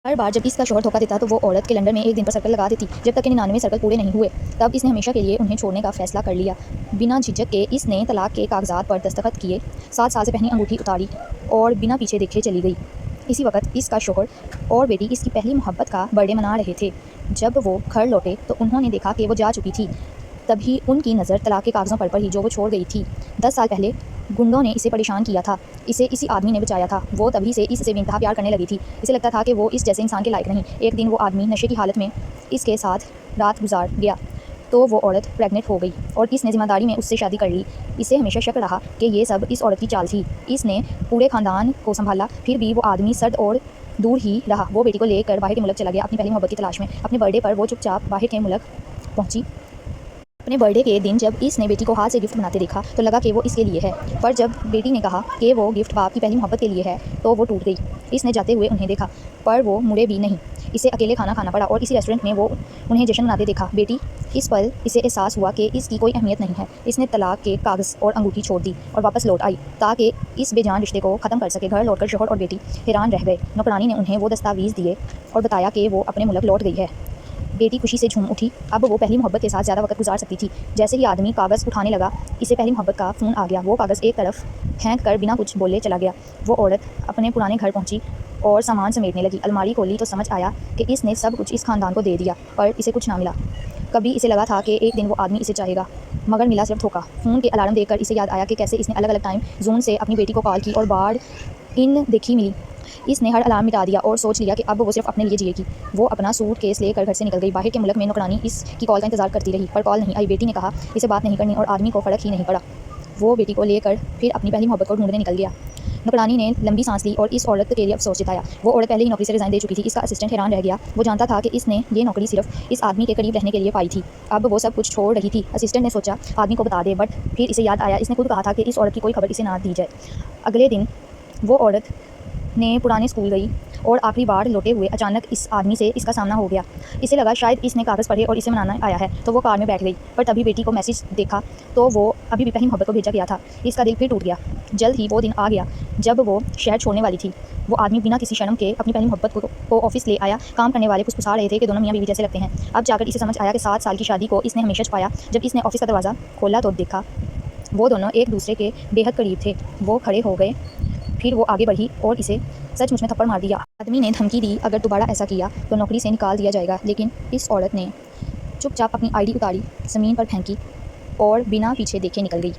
हर बार जब इसका शौहर धोखा देता तो वो औरत कैलेंडर में एक दिन पर सर्कल लगा देती जब तक कि 99 सर्कल पूरे नहीं हुए। तब इसने हमेशा के लिए उन्हें छोड़ने का फैसला कर लिया। बिना झिझक के इसने तलाक के कागजात पर दस्तखत किए, 7 साल से पहनी अंगूठी उतारी और बिना पीछे देखे चली गई। इसी वक्त इसका शौहर और बेटी इसकी पहली मोहब्बत का बर्थडे मना रहे थे। जब वो घर लौटे तो उन्होंने देखा कि वो जा चुकी थी। तभी उनकी नज़र तलाक के कागज़ों पर ही जो वो छोड़ गई थी। 10 साल पहले गुंडों ने इसे परेशान किया था, इसे इसी आदमी ने बचाया था। वो तभी से इससे बेइंतहा प्यार करने लगी थी। इसे लगता था कि वो इस जैसे इंसान के लायक नहीं। एक दिन वो आदमी नशे की हालत में इसके साथ रात गुजार गया तो वो औरत प्रेग्नेंट हो गई और इसने ज़िम्मेदारी में उससे शादी कर ली। इसे हमेशा शक रहा कि ये सब इस औरत की चाल थी। इसने पूरे ख़ानदान को संभाला, फिर भी वो आदमी सर्द और दूर ही रहा। वो बेटी को लेकर बाहर के मुल्क चला गया अपनी पहली मोहब्बत की तलाश में। अपने बर्थडे पर वो चुपचाप बाहर के मुल्क पहुंची। अपने बर्थडे के दिन जब इसने बेटी को हाथ से गिफ्ट बनाते देखा तो लगा कि वो इसके लिए है, पर जब बेटी ने कहा कि वो गिफ्ट बाप की पहली मोहब्बत के लिए है तो वो टूट गई। इसने जाते हुए उन्हें देखा पर वो मुड़े भी नहीं। इसे अकेले खाना खाना पड़ा और इसी रेस्टोरेंट में वो उन्हें जश्न मनाते देखा। बेटी इस पल इसे एहसास हुआ कि इसकी कोई अहमियत नहीं है। इसने तलाक के कागज़ और अंगूठी छोड़ दी और वापस लौट आई ताकि इस बेजान रिश्ते को ख़त्म कर सके। घर लौटकर शौहर और बेटी हैरान रह गए। नौकरानी ने उन्हें वो दस्तावेज़ दिए और बताया कि वो अपने मुल्क लौट गई है। बेटी खुशी से झूम उठी। अब वो पहली मोहब्बत के साथ ज़्यादा वक्त गुजार सकती थी। जैसे ही आदमी कागज़ उठाने लगा, इसे पहली मोहब्बत का फ़ोन आ गया। वो कागज़ एक तरफ फेंक कर बिना कुछ बोले चला गया। वो औरत अपने पुराने घर पहुंची और सामान समेटने लगी। अलमारी खोली तो समझ आया कि इसने सब कुछ इस खानदान को दे दिया, पर इसे कुछ ना मिला। कभी इसे लगा था कि एक दिन वो आदमी इसे चाहेगा, मगर मिला सिर्फ धोखा। फ़ोन के अलार्म देखकर इसे याद आया कि कैसे इसने अलग अलग टाइम जोन से अपनी बेटी को कॉल की और बाढ़ इन देखी मिली। इसने हर अलार्म मिटा दिया और सोच लिया कि अब वो सिर्फ अपने लिए जिएगी। वो अपना सूटकेस लेकर घर से निकल गई। बाहर के मुल्क में नौकरानी इसकी कॉल का इंतजार करती रही, पर कॉल नहीं आई। बेटी ने कहा इसे बात नहीं करनी और आदमी को फ़र्क ही नहीं पड़ा। वो बेटी को लेकर फिर अपनी पहली मोहब्बत को ढूंढने निकल गया। नौकरानी ने लंबी सांस ली और इस औरत के लिए अफसोस जताया। वो औरत पहले ही नौकरी से रिज़ाइन दे चुकी थी। इसका असिस्टेंट हैरान रह गया। वो जानता था कि इसने ये नौकरी सिर्फ इस आदमी के करीब रहने के लिए पाई थी। अब वो सब कुछ छोड़ रही थी। असिस्टेंट ने सोचा आदमी को बता दे, बट फिर इसे याद आया इसने खुद कहा था कि इस औरत की कोई खबर इसे ना दी जाए। अगले दिन वो औरत ने पुराने स्कूल गई और आखिरी बार लौटे हुए अचानक इस आदमी से इसका सामना हो गया। इसे लगा शायद इसने कागज़ पढ़े और इसे मनाना आया है, तो वो कार में बैठ गई। पर तभी बेटी को मैसेज देखा तो वो अभी भी पहली मोहब्बत को भेजा गया था। इसका दिल फिर टूट गया। जल्द ही वो दिन आ गया जब वो शहर छोड़ने वाली थी। वो आदमी बिना किसी शर्म के अपनी पहली मोहब्बत को ऑफिस ले आया। काम करने वाले फुसफुसा रहे थे कि दोनों मियाँ बीवी जैसे लगते हैं। अब जाकर इसे समझ आया कि 7 साल की शादी को इसने हमेशा छुपाया। जब इसने ऑफिस का दरवाज़ा खोला तो देखा वो दोनों एक दूसरे के बेहद करीब थे। वो खड़े हो गए, फिर वो आगे बढ़ी और इसे सचमुच में थप्पड़ मार दिया। आदमी ने धमकी दी अगर दोबारा ऐसा किया तो नौकरी से निकाल दिया जाएगा, लेकिन इस औरत ने चुपचाप अपनी आईडी उतारी, ज़मीन पर फेंकी और बिना पीछे देखे निकल गई।